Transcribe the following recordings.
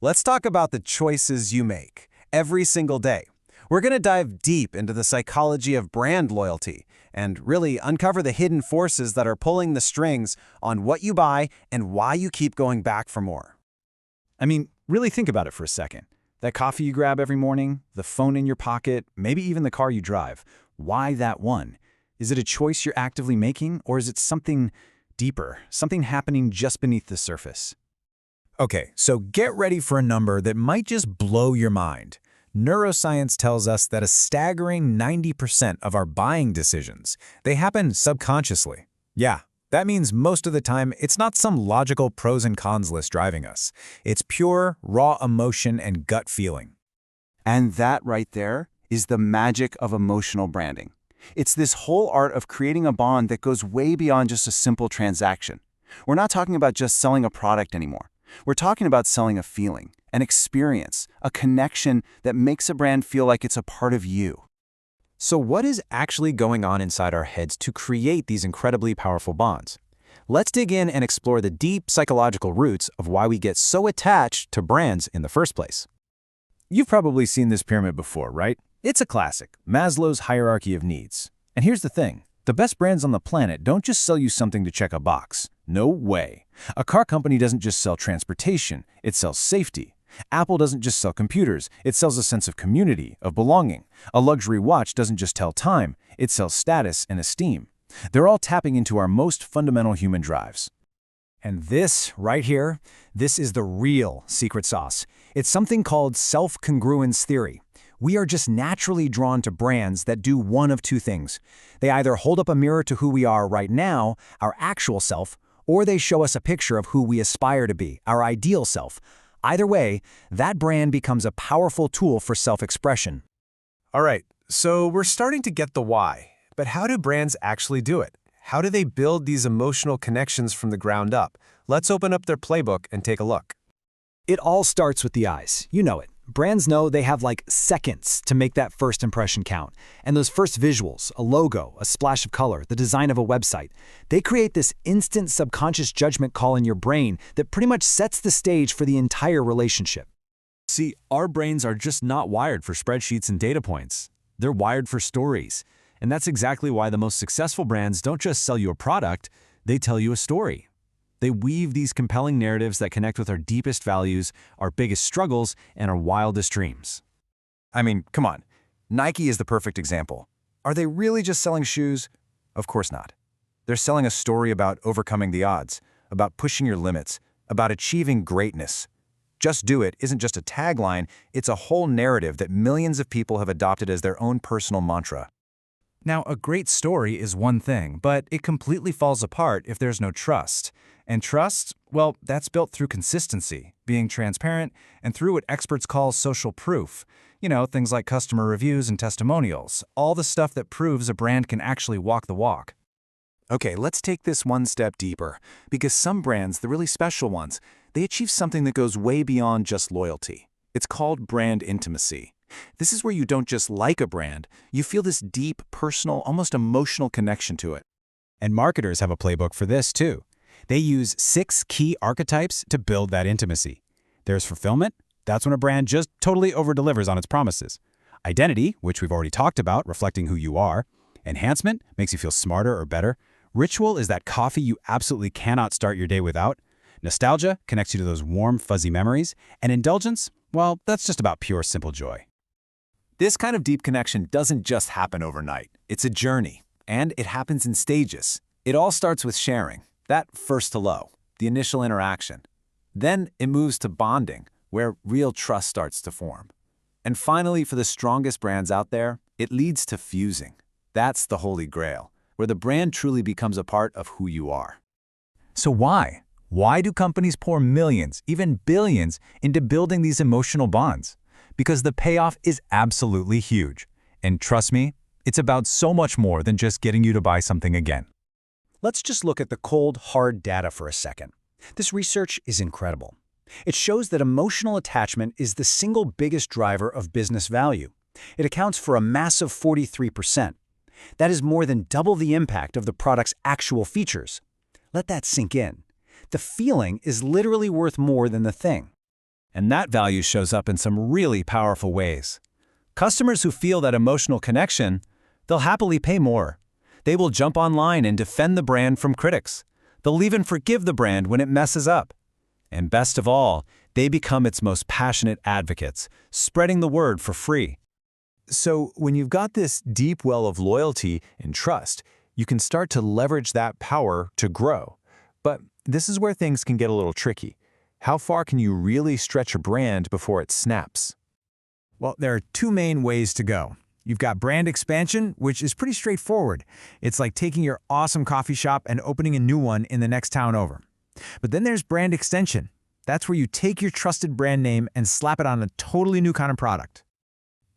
Let's talk about the choices you make every single day. We're going to dive deep into the psychology of brand loyalty and really uncover the hidden forces that are pulling the strings on what you buy and why you keep going back for more. I mean, really think about it for a second. That coffee you grab every morning, the phone in your pocket, maybe even the car you drive. Why that one? Is it a choice you're actively making, or is it something deeper, something happening just beneath the surface? Okay, so get ready for a number that might just blow your mind. Neuroscience tells us that a staggering 90% of our buying decisions, they happen subconsciously. Yeah, that means most of the time it's not some logical pros and cons list driving us. It's pure, raw emotion and gut feeling. And that right there is the magic of emotional branding. It's this whole art of creating a bond that goes way beyond just a simple transaction. We're not talking about just selling a product anymore. We're talking about selling a feeling, an experience, a connection that makes a brand feel like it's a part of you. So what is actually going on inside our heads to create these incredibly powerful bonds? Let's dig in and explore the deep psychological roots of why we get so attached to brands in the first place. You've probably seen this pyramid before, right? It's a classic, Maslow's hierarchy of needs. And here's the thing. The best brands on the planet don't just sell you something to check a box. No way. A car company doesn't just sell transportation, it sells safety. Apple doesn't just sell computers, it sells a sense of community, of belonging. A luxury watch doesn't just tell time, it sells status and esteem. They're all tapping into our most fundamental human drives. And this, right here, this is the real secret sauce. It's something called self-congruence theory. We are just naturally drawn to brands that do one of two things. They either hold up a mirror to who we are right now, our actual self, or they show us a picture of who we aspire to be, our ideal self. Either way, that brand becomes a powerful tool for self-expression. All right, so we're starting to get the why, but how do brands actually do it? How do they build these emotional connections from the ground up? Let's open up their playbook and take a look. It all starts with the eyes. You know it. Brands know they have like seconds to make that first impression count. And those first visuals, a logo, a splash of color, the design of a website, they create this instant subconscious judgment call in your brain that pretty much sets the stage for the entire relationship. See, our brains are just not wired for spreadsheets and data points. They're wired for stories. And that's exactly why the most successful brands don't just sell you a product, they tell you a story. They weave these compelling narratives that connect with our deepest values, our biggest struggles, and our wildest dreams. I mean, come on. Nike is the perfect example. Are they really just selling shoes? Of course not. They're selling a story about overcoming the odds, about pushing your limits, about achieving greatness. Just do it isn't just a tagline, it's a whole narrative that millions of people have adopted as their own personal mantra. Now, a great story is one thing, but it completely falls apart if there's no trust. And trust, well, that's built through consistency, being transparent, and through what experts call social proof. You know, things like customer reviews and testimonials, all the stuff that proves a brand can actually walk the walk. Okay, let's take this one step deeper, because some brands, the really special ones, they achieve something that goes way beyond just loyalty. It's called brand intimacy. This is where you don't just like a brand, you feel this deep, personal, almost emotional connection to it. And marketers have a playbook for this too. They use 6 key archetypes to build that intimacy. There's fulfillment. That's when a brand just totally over-delivers on its promises. Identity, which we've already talked about, reflecting who you are. Enhancement makes you feel smarter or better. Ritual is that coffee you absolutely cannot start your day without. Nostalgia connects you to those warm, fuzzy memories. And indulgence, well, that's just about pure, simple joy. This kind of deep connection doesn't just happen overnight. It's a journey, and it happens in stages. It all starts with sharing, that first hello, the initial interaction. Then it moves to bonding, where real trust starts to form. And finally, for the strongest brands out there, it leads to fusing. That's the holy grail, where the brand truly becomes a part of who you are. So why? Why do companies pour millions, even billions, into building these emotional bonds? Because the payoff is absolutely huge. And trust me, it's about so much more than just getting you to buy something again. Let's just look at the cold, hard data for a second. This research is incredible. It shows that emotional attachment is the single biggest driver of business value. It accounts for a massive 43%. That is more than double the impact of the product's actual features. Let that sink in. The feeling is literally worth more than the thing. And that value shows up in some really powerful ways. Customers who feel that emotional connection, they'll happily pay more. They will jump online and defend the brand from critics. They'll even forgive the brand when it messes up. And best of all, they become its most passionate advocates, spreading the word for free. So when you've got this deep well of loyalty and trust, you can start to leverage that power to grow. But this is where things can get a little tricky. How far can you really stretch a brand before it snaps? Well, there are two main ways to go. You've got brand expansion, which is pretty straightforward. It's like taking your awesome coffee shop and opening a new one in the next town over. But then there's brand extension. That's where you take your trusted brand name and slap it on a totally new kind of product.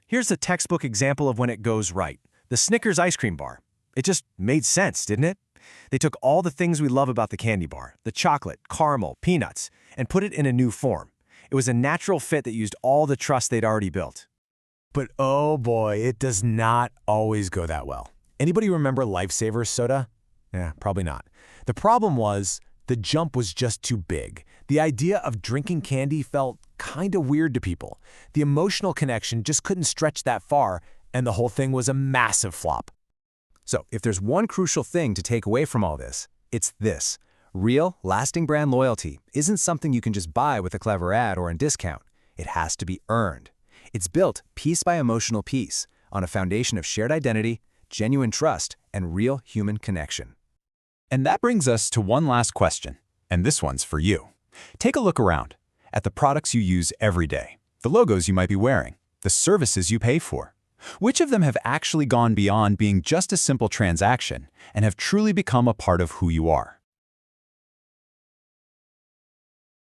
Here's a textbook example of when it goes right. The Snickers ice cream bar. It just made sense, didn't it? They took all the things we love about the candy bar, the chocolate, caramel, peanuts, and put it in a new form. It was a natural fit that used all the trust they'd already built. But oh boy, it does not always go that well. Anybody remember Lifesavers soda? Yeah, probably not. The problem was the jump was just too big. The idea of drinking candy felt kind of weird to people. The emotional connection just couldn't stretch that far, and the whole thing was a massive flop. So if there's one crucial thing to take away from all this, it's this. Real, lasting brand loyalty isn't something you can just buy with a clever ad or in discount. It has to be earned. It's built piece by emotional piece on a foundation of shared identity, genuine trust, and real human connection. And that brings us to one last question, and this one's for you. Take a look around at the products you use every day, the logos you might be wearing, the services you pay for. Which of them have actually gone beyond being just a simple transaction and have truly become a part of who you are?